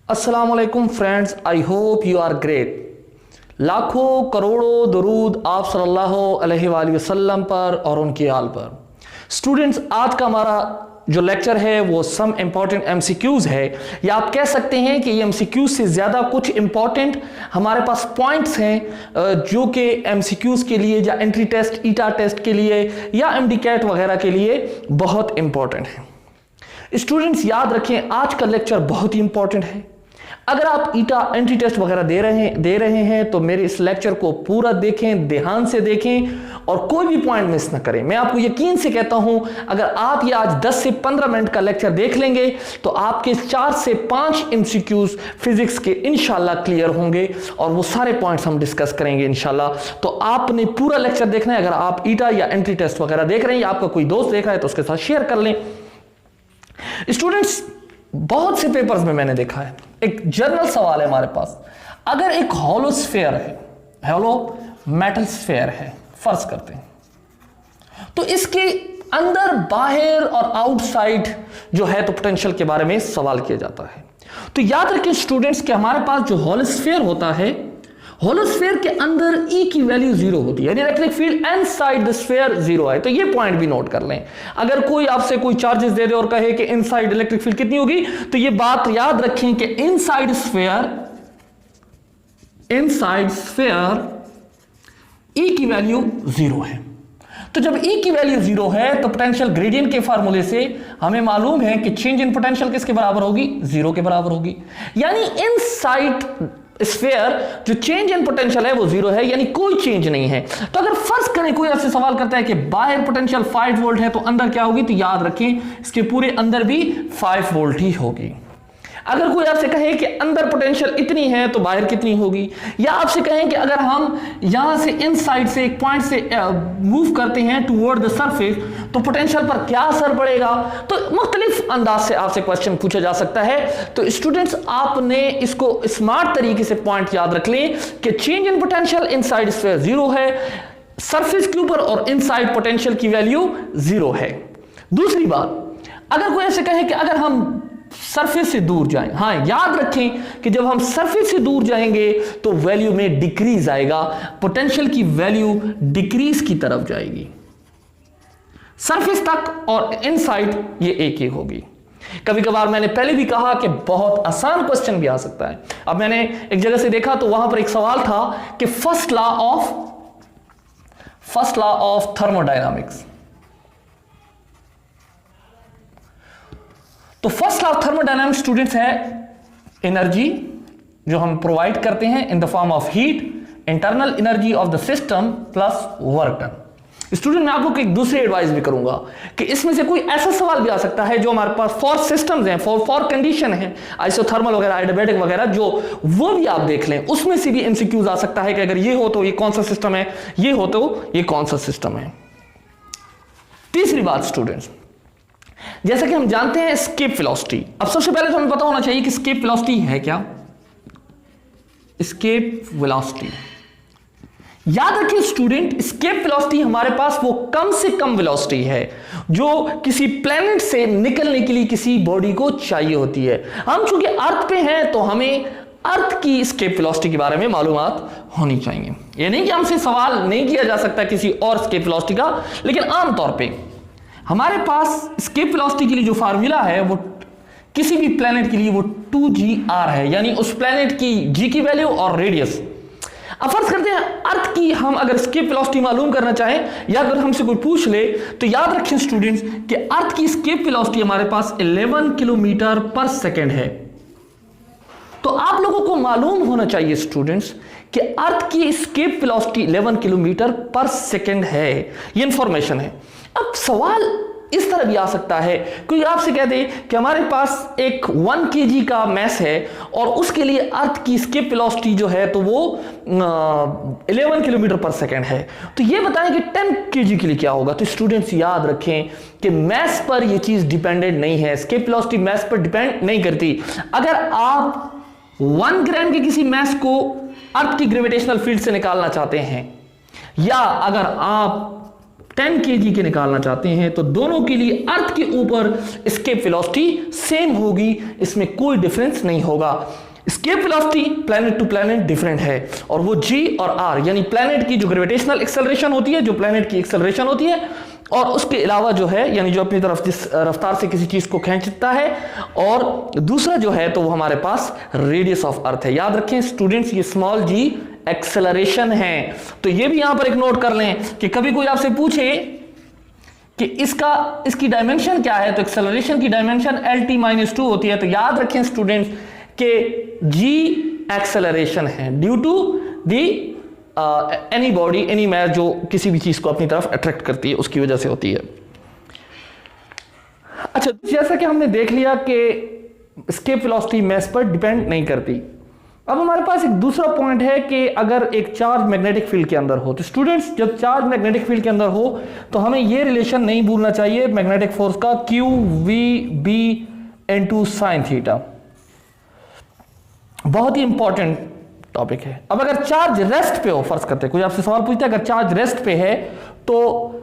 अस्सलामुअलैकुम friends, I hope you are great. लाखों करोड़ों दरूद आप सल्लल्लाहु अलैहि वसल्लम पर और उनके आल पर। स्टूडेंट्स, आज का हमारा जो लेक्चर है वो सम इंपॉर्टेंट एमसीक्यूज है, या आप कह सकते हैं कि ये एमसीक्यूज से ज़्यादा कुछ इंपॉर्टेंट हमारे पास पॉइंट्स हैं जो कि एमसीक्यूज के लिए या एंट्री टेस्ट, ईटा टेस्ट के लिए या एमडी कैट वगैरह के लिए बहुत इंपॉर्टेंट है। स्टूडेंट्स याद रखें, आज का लेक्चर बहुत ही इंपॉर्टेंट है। अगर आप ईटा एंट्री टेस्ट वगैरह दे रहे हैं तो मेरे इस लेक्चर को पूरा देखें, ध्यान से देखें और कोई भी पॉइंट मिस ना करें। मैं आपको यकीन से कहता हूं, अगर आप ये आज 10 से 15 मिनट का लेक्चर देख लेंगे तो आपके 4 से 5 एमसीक्यूज फिजिक्स के इंशाल्लाह क्लियर होंगे और वो सारे पॉइंट्स हम डिस्कस करेंगे इंशाल्लाह। तो आपने पूरा लेक्चर देखना है। अगर आप ईटा या एंट्री टेस्ट वगैरह देख रहे हैं या आपका कोई दोस्त देख रहा है तो उसके साथ शेयर कर लें। स्टूडेंट्स, बहुत से पेपर्स में मैंने देखा है, एक जनरल सवाल है हमारे पास। अगर एक हॉलो स्फीयर है, हॉलो मेटल स्फीयर है, फर्ज करते हैं, तो इसके अंदर, बाहर और आउटसाइड जो है तो पोटेंशियल के बारे में सवाल किया जाता है। तो याद रखें स्टूडेंट्स कि हमारे पास जो हॉलो स्फीयर होता है, हॉलो स्फीयर के अंदर E की वैल्यू 0 होती है, यानी electric field inside the sphere 0 है। तो ये पॉइंट भी नोट कर लें। अगर कोई आपसे कोई चार्जेस दे दे और कहे कि इनसाइड इलेक्ट्रिक फील्ड कितनी होगी, तो ये बात याद रखें कि इनसाइड स्फीयर E की वैल्यू 0 है। तो जब E की वैल्यू 0 है तो पोटेंशियल ग्रेडियंट के फार्मूले से हमें मालूम है कि चेंज इन पोटेंशियल किसके बराबर होगी? 0 के बराबर होगी। यानी इनसाइड स्फीयर जो चेंज इन पोटेंशियल है वो 0 है, यानी कोई चेंज नहीं है। तो अगर फर्ज करें कोई आपसे सवाल करता है कि बाहर पोटेंशियल 5 वोल्ट है तो अंदर क्या होगी, तो याद रखें इसके पूरे अंदर भी 5 वोल्ट ही होगी। अगर कोई आपसे कहे कि अंदर पोटेंशियल इतनी है तो बाहर कितनी होगी, या आपसे कहें कि अगर हम यहां से इनसाइड से एक पॉइंट से मूव करते हैं टुवर्ड द सरफेस तो पोटेंशियल पर क्या असर पड़ेगा, तो मुख्तलिफ अंदाज से आपसे क्वेश्चन पूछा जा सकता है। तो स्टूडेंट्स, आपने इसको स्मार्ट तरीके से पॉइंट याद रख लें कि change in potential inside sphere 0 है, सरफेस के ऊपर और इनसाइड पोटेंशियल की वैल्यू 0 है। दूसरी बात, अगर कोई ऐसे कहे कि अगर हम सरफेस से दूर जाएं, हाँ याद रखें कि जब हम सरफेस से दूर जाएंगे तो वैल्यू में डिक्रीज आएगा, पोटेंशियल की वैल्यू डिक्रीज की तरफ जाएगी। सरफेस तक और इनसाइड ये एक ही होगी। कभी कभार मैंने पहले भी कहा कि बहुत आसान क्वेश्चन भी आ सकता है। अब मैंने एक जगह से देखा तो वहां पर एक सवाल था कि फर्स्ट लॉ ऑफ थर्मोडायनामिक्स। तो first law of thermodynamics students है एनर्जी जो हम प्रोवाइड करते हैं in the form of heat, internal energy of the system plus work done. Student, मैं आपको एक दूसरी एडवाइस भी करूंगा कि इसमें से कोई ऐसा सवाल भी आ सकता है जो हमारे पास फॉर सिस्टम्स हैं, फॉर कंडीशन है, आइसोथर्मल वगैरह, आइडियाबैटिक वगैरह, जो वो भी आप देख लें, उसमें से भी एमसीक्यूज आ सकता है कि अगर ये हो तो ये कौन सा सिस्टम है, ये हो तो ये कौन सा सिस्टम है। तीसरी बात स्टूडेंट्स, जैसा कि हम जानते हैं एस्केप वेलोसिटी। अब सबसे पहले तो हमें पता होना चाहिए कि एस्केप वेलोसिटी है क्या। एस्केप वेलोसिटी याद रखिए स्टूडेंट, एस्केप वेलोसिटी हमारे पास वो कम से कम वेलोसिटी है जो किसी प्लेनेट से निकलने के लिए किसी बॉडी को चाहिए होती है। हम चूंकि अर्थ पे हैं तो हमें अर्थ की एस्केप वेलोसिटी के बारे में मालूमात होनी चाहिए। ये नहीं कि हमसे सवाल नहीं किया जा सकता किसी और एस्केप वेलोसिटी का, लेकिन आमतौर पर हमारे पास एस्केप वेलोसिटी के लिए जो फार्मूला है वो किसी भी प्लेनेट के लिए वो 2gr है, यानी उस प्लेनेट की g की वैल्यू और रेडियस। अब फर्ज करते हैं अर्थ की हम अगर एस्केप वेलोसिटी मालूम करना चाहें या अगर हमसे कोई पूछ ले तो याद रखें स्टूडेंट्स कि अर्थ की एस्केप वेलोसिटी हमारे पास 11 किलोमीटर पर सेकेंड है। तो आप लोगों को मालूम होना चाहिए स्टूडेंट्स कि अर्थ की एस्केप वेलोसिटी 11 किलोमीटर पर सेकेंड है, ये इंफॉर्मेशन है। अब सवाल इस तरह भी आ सकता है, कोई आपसे कह दे कि हमारे पास एक 1 kg का मैस है और उसके लिए अर्थ की एस्केप वेलोसिटी जो है तो वो 11 किलोमीटर पर सेकेंड है, तो ये बताएं कि 10 kg के लिए क्या होगा। तो स्टूडेंट्स याद रखें कि मैस पर ये चीज डिपेंडेंट नहीं है, एस्केप वेलोसिटी मैस पर डिपेंड नहीं करती। अगर आप 1 ग्राम के किसी मैस को अर्थ की ग्रेविटेशनल फील्ड से निकालना चाहते हैं, या अगर आप 10 kg के निकालना चाहते हैं तो दोनों के लिए अर्थ के ऊपर एस्केप वेलोसिटी सेम होगी, इसमें कोई डिफरेंस नहीं होगा। Escape velocity planet to planet different है और वो g और r यानी प्लैनेट की जो ग्रेविटेशनल एक्सेलरेशन होती है, जो प्लैनेट की एक्सेलरेशन होती है, और उसके अलावा जो है यानी जो अपनी तरफ जिस रफ्तार से किसी चीज को खींचता है, और दूसरा जो है तो वो हमारे पास रेडियस ऑफ अर्थ है। याद रखें स्टूडेंट्स, ये स्मॉल g एक्सेलरेशन है। तो ये भी यहां पर एक नोट कर लें कि कभी कोई आपसे पूछे कि इसकी डायमेंशन क्या है, तो एक्सेलरेशन की डायमेंशन LT-2 होती है। तो याद रखें स्टूडेंट्स कि g एक्सेलरेशन है due to the any body any mass जो किसी भी चीज को अपनी तरफ अट्रैक्ट करती है उसकी वजह से होती है। अच्छा, जैसा कि हमने देख लिया कि एस्केप वेलोसिटी मास पर डिपेंड नहीं करती। अब हमारे पास एक दूसरा पॉइंट है कि अगर एक चार्ज मैग्नेटिक फील्ड के अंदर हो, तो स्टूडेंट्स जब चार्ज मैग्नेटिक फील्ड के अंदर हो तो हमें यह रिलेशन नहीं भूलना चाहिए मैग्नेटिक फोर्स का, QVB × sin थीटा। बहुत ही इंपॉर्टेंट टॉपिक है। अब अगर चार्ज रेस्ट पे हो, फर्ज करते हैं कोई आपसे सवाल पूछता है अगर चार्ज रेस्ट पे है तो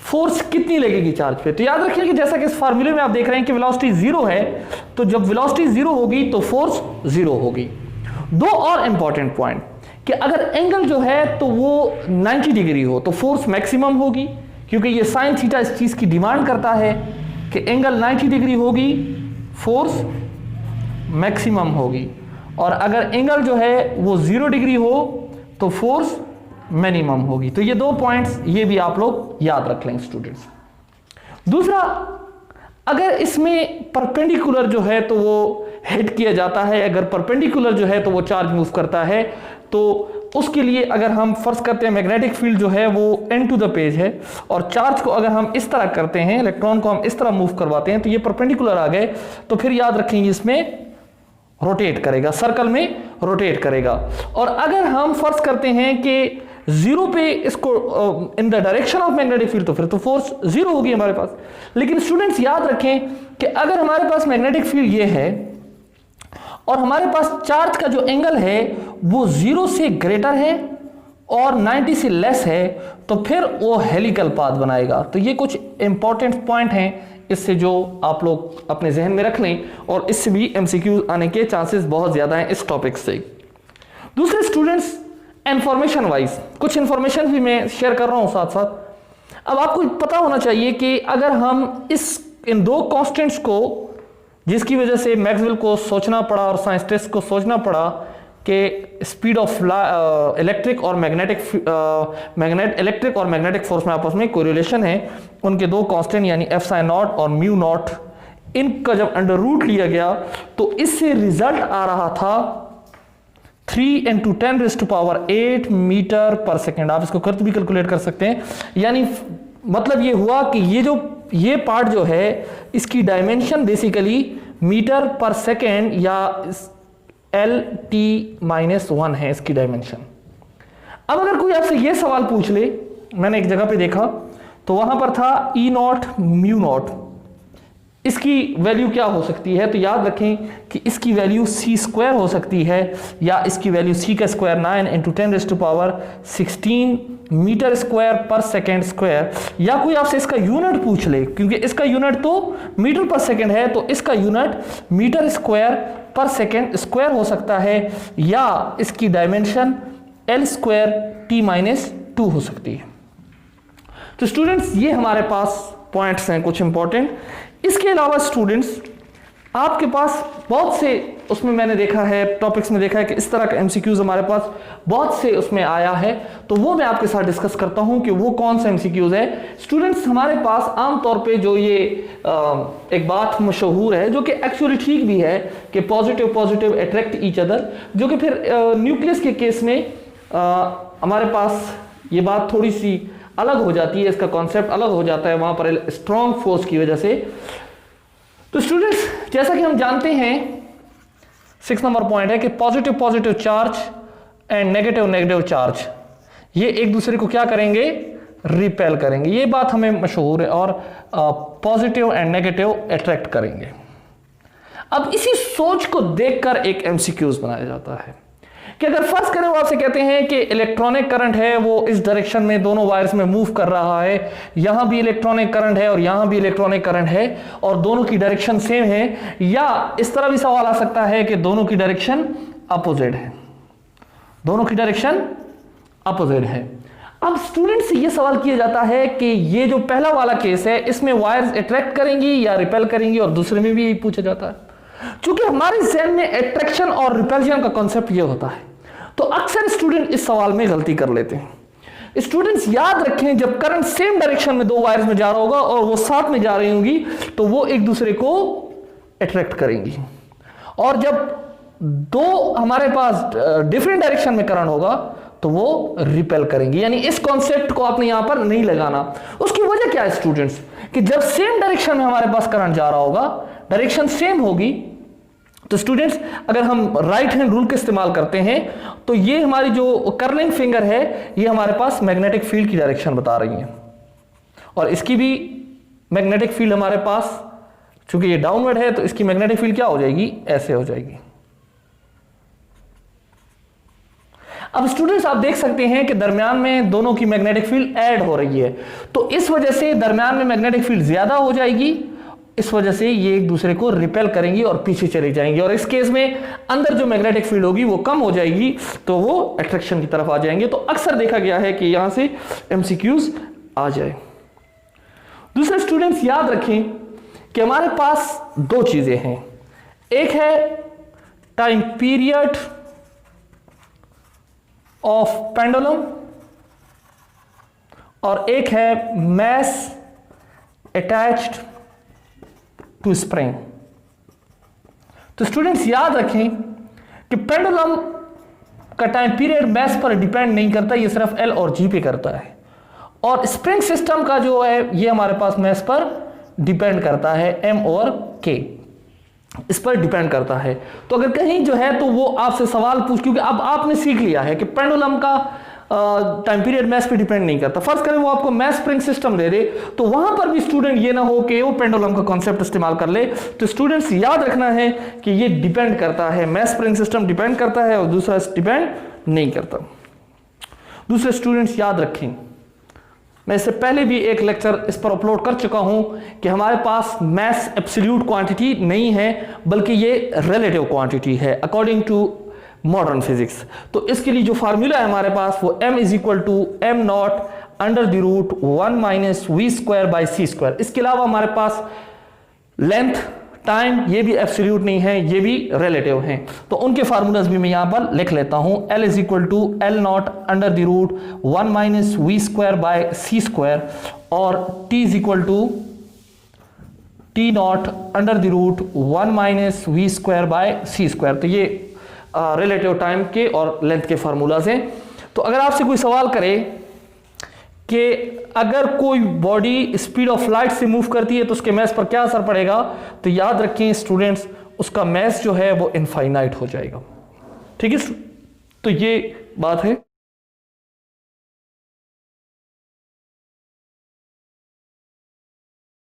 फोर्स कितनी लगेगी चार्ज पे, तो याद रखिए कि जैसा कि इस फार्मूले में आप देख रहे हैं कि वेलोसिटी 0 है, तो जब वेलोसिटी 0 होगी तो फोर्स 0 होगी। दो और इंपॉर्टेंट पॉइंट कि अगर एंगल जो है तो वो 90 डिग्री हो तो फोर्स मैक्सिमम होगी, क्योंकि ये साइन थीटा इस चीज की डिमांड करता है कि एंगल 90 डिग्री होगी, फोर्स मैक्सिमम होगी, और अगर एंगल जो है वो 0 डिग्री हो तो फोर्स मिनिमम होगी। तो ये दो पॉइंट्स ये भी आप लोग याद रख लें स्टूडेंट्स। दूसरा, अगर इसमें परपेंडिकुलर जो है तो वो हिट किया जाता है, अगर परपेंडिकुलर जो है तो वो चार्ज मूव करता है, तो उसके लिए अगर हम फर्ज करते हैं मैग्नेटिक फील्ड जो है वो एंड टू द पेज है, और चार्ज को अगर हम इस तरह करते हैं, इलेक्ट्रॉन को हम इस तरह मूव करवाते हैं, तो ये परपेंडिकुलर आ गए, तो फिर याद रखेंगे इसमें रोटेट करेगा, सर्कल में रोटेट करेगा। और अगर हम फर्ज करते हैं कि 0 पे इसको in the direction of magnetic field, तो फिर तो फोर्स 0 होगी हमारे पास। लेकिन स्टूडेंट्स याद रखें कि अगर हमारे पास मैग्नेटिक फील्ड ये है और हमारे पास चार्ज का जो एंगल है वो 0 से ग्रेटर है और 90 से लेस है, तो फिर वो हेलिकल पाथ बनाएगा। तो ये कुछ इंपॉर्टेंट पॉइंट हैं, इससे जो आप लोग अपने जहन में रख लें, और इससे भी MCQ आने के चांसेस बहुत ज्यादा हैं इस टॉपिक से। दूसरे स्टूडेंट्स, इंफॉर्मेशन वाइज कुछ इंफॉर्मेशन भी मैं शेयर कर रहा हूं साथ साथ। अब आपको पता होना चाहिए कि अगर हम इन दो कांस्टेंट्स को, जिसकी वजह से मैक्सवेल को सोचना पड़ा और साइंटिस्ट को सोचना पड़ा कि स्पीड ऑफ इलेक्ट्रिक और मैग्नेटिक फोर्स में आपस में कोरिलेशन है, उनके दो कांस्टेंट यानी F�sin नॉट और म्यू नॉट, इनका जब अंडर रूट लिया गया तो इससे रिजल्ट आ रहा था 3 × 10⁸ मीटर पर सेकेंड। आप इसको कर्त भी कैलकुलेट कर सकते हैं, यानी मतलब ये हुआ कि ये पार्ट जो है इसकी डायमेंशन बेसिकली मीटर पर सेकेंड या LT-1 है इसकी डायमेंशन। अब अगर कोई आपसे ये सवाल पूछ ले, मैंने एक जगह पे देखा तो वहां पर था E0 म्यू नॉट, इसकी वैल्यू क्या हो सकती है, तो याद रखें कि इसकी वैल्यू c² हो सकती है, या इसकी वैल्यू c² 9 × 10⁻16 मीटर स्क्वायर पर सेकेंड स्क्वायर, या कोई आपसे इसका यूनिट पूछ ले, क्योंकि इसका यूनिट तो मीटर पर सेकेंड है, तो इसका यूनिट मीटर स्क्वायर पर सेकेंड स्क्वायर हो सकता है, या इसकी डायमेंशन L²T-2 हो सकती है। तो स्टूडेंट्स ये हमारे पास पॉइंट्स हैं कुछ इंपॉर्टेंट। इसके अलावा स्टूडेंट्स आपके पास बहुत से, उसमें मैंने देखा है टॉपिक्स में देखा है कि इस तरह का MCQs हमारे पास बहुत से उसमें आया है, तो वो मैं आपके साथ डिस्कस करता हूं कि वो कौन सा MCQs है। स्टूडेंट्स हमारे पास आमतौर पे जो ये एक बात मशहूर है, जो कि एक्चुअली ठीक भी है, कि पॉजिटिव अट्रैक्ट ईच अदर, जो कि फिर न्यूक्लियस के केस में हमारे पास ये बात थोड़ी सी अलग हो जाती है, इसका कॉन्सेप्ट अलग हो जाता है वहां पर स्ट्रॉन्ग फोर्स की वजह से। तो स्टूडेंट्स जैसा कि हम जानते हैं 6 नंबर पॉइंट है कि positive charge and negative charge ये एक दूसरे को क्या करेंगे, रिपेल करेंगे। ये बात हमें मशहूर है, और पॉजिटिव एंड नेगेटिव अट्रैक्ट करेंगे। अब इसी सोच को देखकर एक MCQs बनाया जाता है कि अगर फर्ज करें वो आपसे कहते हैं कि इलेक्ट्रॉनिक करंट है वो इस डायरेक्शन में दोनों वायर्स में मूव कर रहा है, यहां भी इलेक्ट्रॉनिक करंट है और यहां भी इलेक्ट्रॉनिक करंट है और दोनों की डायरेक्शन सेम है, या इस तरह भी सवाल आ सकता है कि दोनों की डायरेक्शन अपोजिट है, दोनों की डायरेक्शन अपोजिट है। अब स्टूडेंट से यह सवाल किया जाता है कि ये जो पहला वाला केस है इसमें वायर्स अट्रैक्ट करेंगी या रिपेल करेंगी, और दूसरे में भी यही पूछा जाता है। क्योंकि हमारे जहन में अट्रैक्शन और रिपल्शन का कॉन्सेप्ट ये होता है, तो अक्सर स्टूडेंट इस सवाल में गलती कर लेते हैं। स्टूडेंट्स याद रखें, जब करंट सेम डायरेक्शन में दो वायर्स में जा रहा होगा और वो साथ में जा रही होंगी तो वो एक दूसरे को अट्रैक्ट करेंगी, और जब दो हमारे पास डिफरेंट डायरेक्शन में करंट होगा तो वो रिपेल करेंगी। यानी इस कॉन्सेप्ट को आपने यहां पर नहीं लगाना। उसकी वजह क्या है स्टूडेंट्स, कि जब सेम डायरेक्शन में हमारे पास करंट जा रहा होगा, डायरेक्शन सेम होगी, तो स्टूडेंट्स अगर हम राइट हैंड रूल का इस्तेमाल करते हैं तो ये हमारी जो कर्लिंग फिंगर है ये हमारे पास मैग्नेटिक फील्ड की डायरेक्शन बता रही है, और इसकी भी मैग्नेटिक फील्ड हमारे पास, चूंकि ये डाउनवर्ड है तो इसकी मैग्नेटिक फील्ड क्या हो जाएगी, ऐसे हो जाएगी। अब स्टूडेंट्स आप देख सकते हैं कि दरमियान में दोनों की मैग्नेटिक फील्ड ऐड हो रही है, तो इस वजह से दरमियान में मैग्नेटिक फील्ड ज्यादा हो जाएगी, इस वजह से ये एक दूसरे को रिपेल करेंगी और पीछे चली जाएंगी, और इस केस में अंदर जो मैग्नेटिक फील्ड होगी वो कम हो जाएगी, तो वो अट्रैक्शन की तरफ आ जाएंगे। तो अक्सर देखा गया है कि यहां से एमसीक्यूज आ जाए। दूसरे स्टूडेंट्स याद रखें कि हमारे पास दो चीजें हैं, एक है टाइम पीरियड ऑफ पेंडुलम और एक है मैस अटैच्ड टू स्प्रिंग। तो स्टूडेंट्स याद रखें कि पेंडुलम का टाइम पीरियड मैस पर डिपेंड नहीं करता, ये सिर्फ एल और जी पे करता है, और स्प्रिंग सिस्टम का जो है ये हमारे पास मैस पर डिपेंड करता है, एम और के इस पर डिपेंड करता है। तो अगर कहीं जो है तो वो आपसे सवाल पूछ, क्योंकि अब आपने सीख लिया है कि पेंडुलम का टाइम पीरियड मैस पे डिपेंड नहीं करता, फर्ज करें वो आपको मैस स्प्रिंग सिस्टम दे दे, तो वहां पर भी स्टूडेंट ये ना हो कि वो पेंडुलम का कॉन्सेप्ट इस्तेमाल कर ले। तो स्टूडेंट्स याद रखना है कि ये डिपेंड करता है, मैस स्प्रिंग सिस्टम डिपेंड करता है और दूसरा डिपेंड नहीं करता। दूसरे स्टूडेंट्स याद रखें, मैं इससे पहले भी एक लेक्चर इस पर अपलोड कर चुका हूं कि हमारे पास मैस एब्सोल्यूट क्वांटिटी नहीं है, बल्कि ये रिलेटिव क्वांटिटी है अकॉर्डिंग टू मॉडर्न फिजिक्स। तो इसके लिए जो फार्मूला है हमारे पास वो m is equal to m not under the root 1 minus v square by c square. इसके अलावा हमारे पास लेंथ, टाइम, ये भी एब्सोल्यूट नहीं है, ये भी रिलेटिव हैं, तो उनके फार्मूलाज भी मैं यहां पर लिख लेता हूं। L is equal to L not under the root 1 minus v square by c square, और T is equal to t not under the root 1 minus v square by c square. तो ये रिलेटिव टाइम के और length के formulas हैं। तो अगर आपसे कोई सवाल करे कि अगर कोई बॉडी स्पीड ऑफ लाइट से मूव करती है तो उसके मैस पर क्या असर पड़ेगा, तो याद रखें स्टूडेंट्स उसका मैस जो है वो इनफाइनाइट हो जाएगा। ठीक है, तो ये बात है।